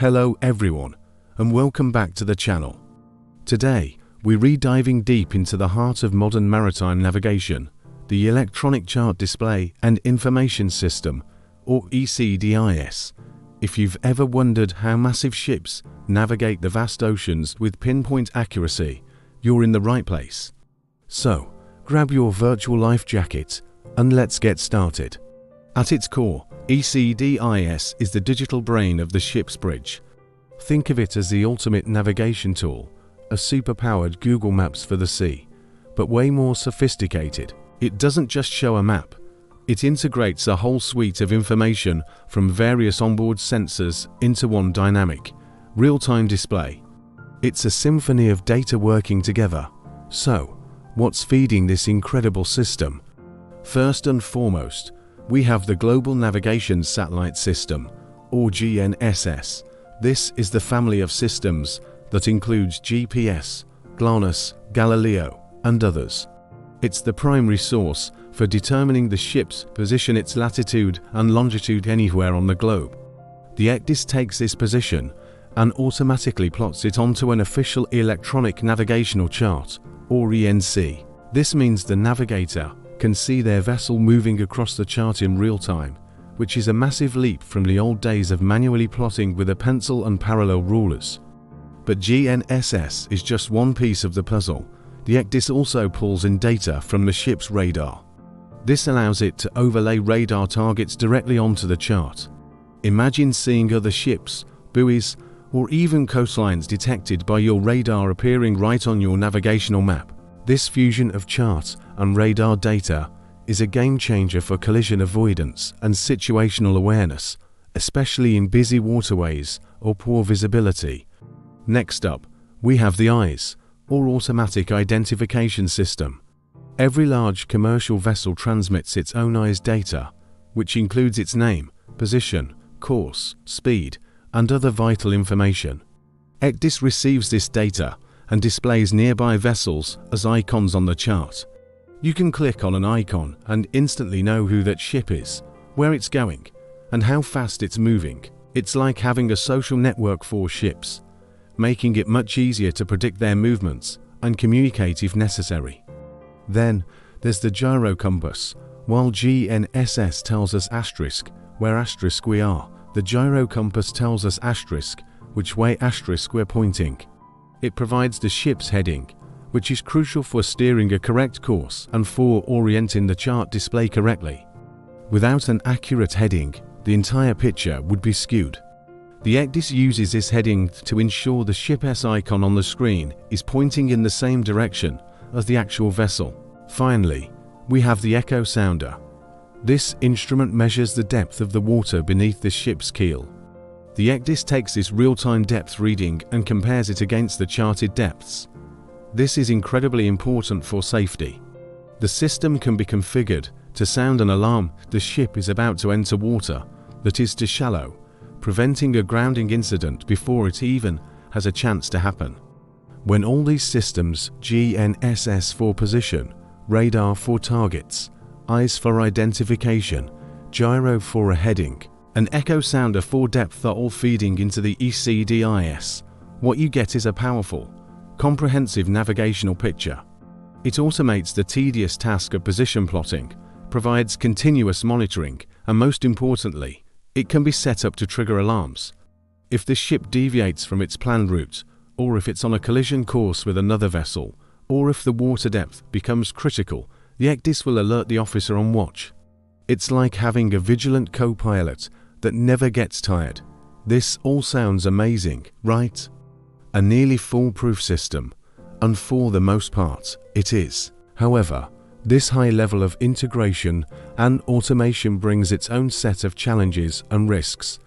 Hello everyone, and welcome back to the channel. Today, we're diving deep into the heart of modern maritime navigation, the Electronic Chart Display and Information System, or ECDIS. If you've ever wondered how massive ships navigate the vast oceans with pinpoint accuracy, you're in the right place. So, grab your virtual life jacket and let's get started. At its core, ECDIS is the digital brain of the ship's bridge. Think of it as the ultimate navigation tool, a super-powered Google Maps for the sea, but way more sophisticated. It doesn't just show a map, it integrates a whole suite of information from various onboard sensors into one dynamic, real-time display. It's a symphony of data working together. So, what's feeding this incredible system? First and foremost, we have the Global Navigation Satellite System, or GNSS. This is the family of systems that includes GPS, GLONASS, Galileo, and others. It's the primary source for determining the ship's position, its latitude and longitude anywhere on the globe. The ECDIS takes this position and automatically plots it onto an official electronic navigational chart, or ENC. This means the navigator can see their vessel moving across the chart in real time, which is a massive leap from the old days of manually plotting with a pencil and parallel rulers. But GNSS is just one piece of the puzzle. The ECDIS also pulls in data from the ship's radar. This allows it to overlay radar targets directly onto the chart. Imagine seeing other ships, buoys, or even coastlines detected by your radar appearing right on your navigational map. This fusion of chart and radar data is a game changer for collision avoidance and situational awareness, especially in busy waterways or poor visibility. Next up, we have the ECDIS, or Automatic Identification System. Every large commercial vessel transmits its own ECDIS data, which includes its name, position, course, speed, and other vital information. ECDIS receives this data and displays nearby vessels as icons on the chart. You can click on an icon and instantly know who that ship is, where it's going, and how fast it's moving. It's like having a social network for ships, making it much easier to predict their movements and communicate if necessary. Then, there's the gyro compass. While GNSS tells us asterisk, where asterisk we are, the gyro compass tells us asterisk, which way asterisk we're pointing. It provides the ship's heading, which is crucial for steering a correct course and for orienting the chart display correctly. Without an accurate heading, the entire picture would be skewed. The ECDIS uses this heading to ensure the ship's icon on the screen is pointing in the same direction as the actual vessel. Finally, we have the echo sounder. This instrument measures the depth of the water beneath the ship's keel. The ECDIS takes this real-time depth reading and compares it against the charted depths. This is incredibly important for safety. The system can be configured to sound an alarm the ship is about to enter water that is too shallow, preventing a grounding incident before it even has a chance to happen. When all these systems, GNSS for position, radar for targets, ECDIS for identification, gyro for a heading, and echo sounder for depth are all feeding into the ECDIS, what you get is a powerful, comprehensive navigational picture. It automates the tedious task of position plotting, provides continuous monitoring, and most importantly, it can be set up to trigger alarms. If the ship deviates from its planned route, or if it's on a collision course with another vessel, or if the water depth becomes critical, the ECDIS will alert the officer on watch. It's like having a vigilant co-pilot that never gets tired. This all sounds amazing, right? A nearly foolproof system, and for the most part, it is. However, this high level of integration and automation brings its own set of challenges and risks.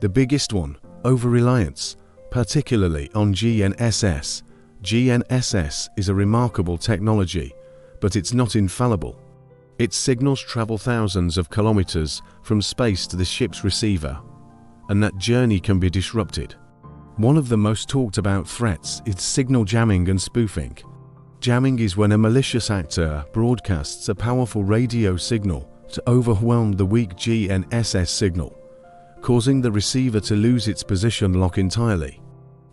The biggest one, over-reliance, particularly on GNSS. GNSS is a remarkable technology, but it's not infallible. Its signals travel thousands of kilometers from space to the ship's receiver, and that journey can be disrupted. One of the most talked about threats is signal jamming and spoofing. Jamming is when a malicious actor broadcasts a powerful radio signal to overwhelm the weak GNSS signal. causing the receiver to lose its position lock entirely.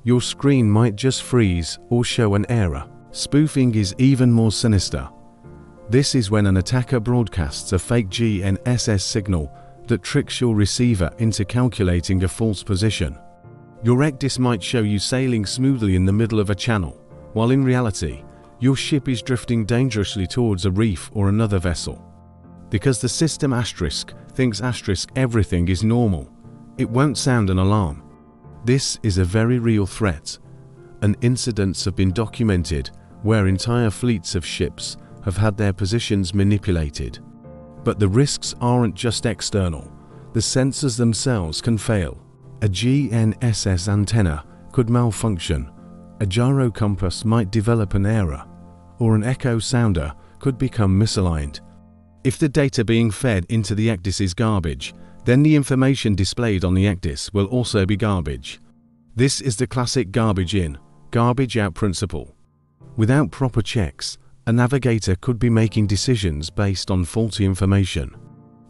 Your screen might just freeze or show an error. Spoofing is even more sinister. This is when an attacker broadcasts a fake GNSS signal that tricks your receiver into calculating a false position. Your ECDIS might show you sailing smoothly in the middle of a channel, while in reality, your ship is drifting dangerously towards a reef or another vessel. Because the system thinks everything is normal, it won't sound an alarm. This is a very real threat, and incidents have been documented where entire fleets of ships have had their positions manipulated. But the risks aren't just external. The sensors themselves can fail. A GNSS antenna could malfunction, a gyro compass might develop an error, or an echo sounder could become misaligned. If the data being fed into the ECDIS is garbage, then the information displayed on the ECDIS will also be garbage. This is the classic garbage in, garbage out principle. Without proper checks, a navigator could be making decisions based on faulty information.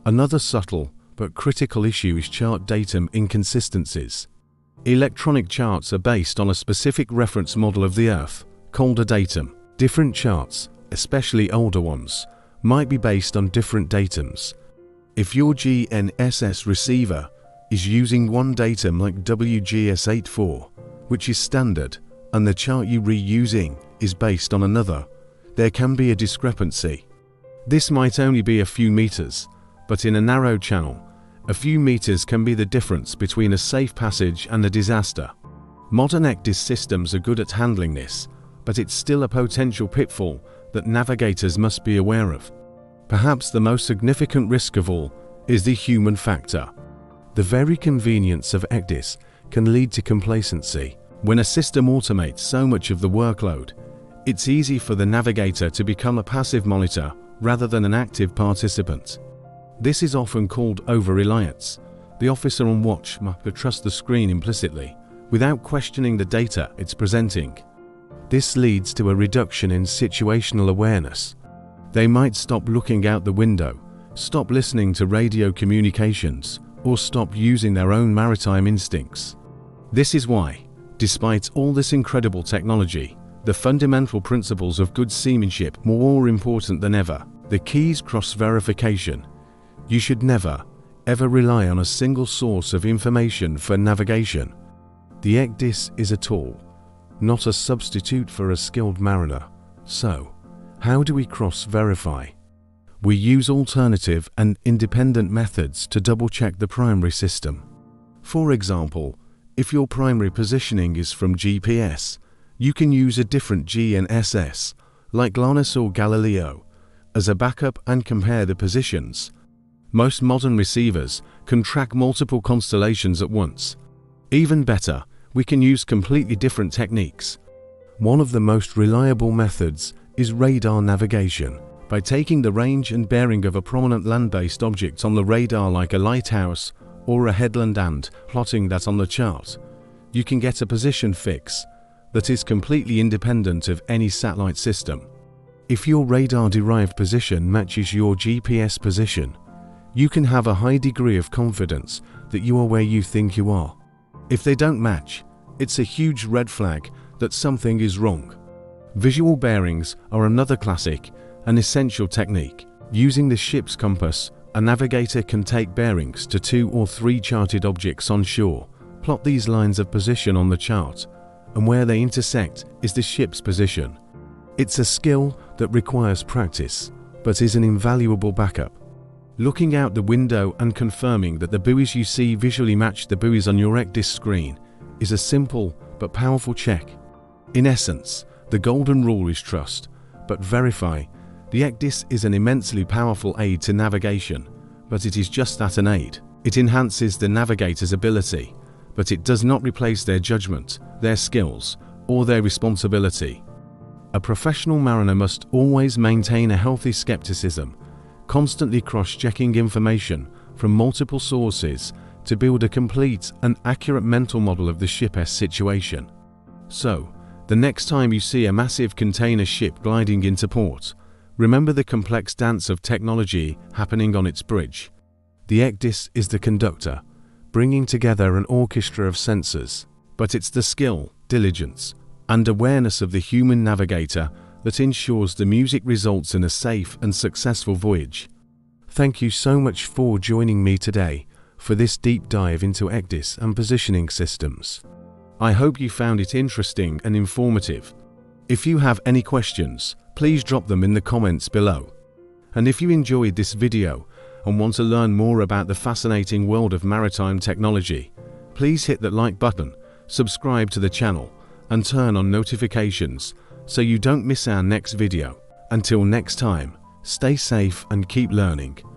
Another subtle but critical issue is chart datum inconsistencies. Electronic charts are based on a specific reference model of the Earth, called a datum. Different charts, especially older ones, might be based on different datums. If your GNSS receiver is using one datum like WGS84, which is standard, and the chart you're reusing is based on another, there can be a discrepancy. This might only be a few meters, but in a narrow channel, a few meters can be the difference between a safe passage and a disaster. Modern ECDIS systems are good at handling this, but it's still a potential pitfall that navigators must be aware of. Perhaps the most significant risk of all is the human factor. The very convenience of ECDIS can lead to complacency. When a system automates so much of the workload, it's easy for the navigator to become a passive monitor rather than an active participant. This is often called over-reliance. The officer on watch must trust the screen implicitly, without questioning the data it's presenting. This leads to a reduction in situational awareness. They might stop looking out the window, stop listening to radio communications, or stop using their own maritime instincts. This is why, despite all this incredible technology, the fundamental principles of good seamanship are more important than ever. The key is cross-verification. You should never, ever rely on a single source of information for navigation. The ECDIS is a tool, not a substitute for a skilled mariner. So, how do we cross-verify? We use alternative and independent methods to double-check the primary system. For example, if your primary positioning is from GPS, you can use a different GNSS, like GLONASS or Galileo, as a backup and compare the positions. Most modern receivers can track multiple constellations at once. Even better, we can use completely different techniques. One of the most reliable methods is radar navigation. By taking the range and bearing of a prominent land-based object on the radar like a lighthouse or a headland and plotting that on the chart, you can get a position fix that is completely independent of any satellite system. If your radar-derived position matches your GPS position, you can have a high degree of confidence that you are where you think you are. If they don't match, it's a huge red flag that something is wrong. Visual bearings are another classic and essential technique. Using the ship's compass, a navigator can take bearings to 2 or 3 charted objects on shore, plot these lines of position on the chart, and where they intersect is the ship's position. It's a skill that requires practice, but is an invaluable backup. Looking out the window and confirming that the buoys you see visually match the buoys on your ECDIS screen is a simple but powerful check. In essence, the golden rule is trust, but verify. The ECDIS is an immensely powerful aid to navigation, but it is just that, an aid. It enhances the navigator's ability, but it does not replace their judgment, their skills, or their responsibility. A professional mariner must always maintain a healthy skepticism, constantly cross-checking information from multiple sources to build a complete and accurate mental model of the ship's situation. So, the next time you see a massive container ship gliding into port, remember the complex dance of technology happening on its bridge. The ECDIS is the conductor, bringing together an orchestra of sensors. But it's the skill, diligence, and awareness of the human navigator that ensures the music results in a safe and successful voyage. Thank you so much for joining me today for this deep dive into ECDIS and positioning systems. I hope you found it interesting and informative. If you have any questions, please drop them in the comments below. And if you enjoyed this video and want to learn more about the fascinating world of maritime technology, please hit that like button, subscribe to the channel, and turn on notifications so you don't miss our next video. Until next time, stay safe and keep learning.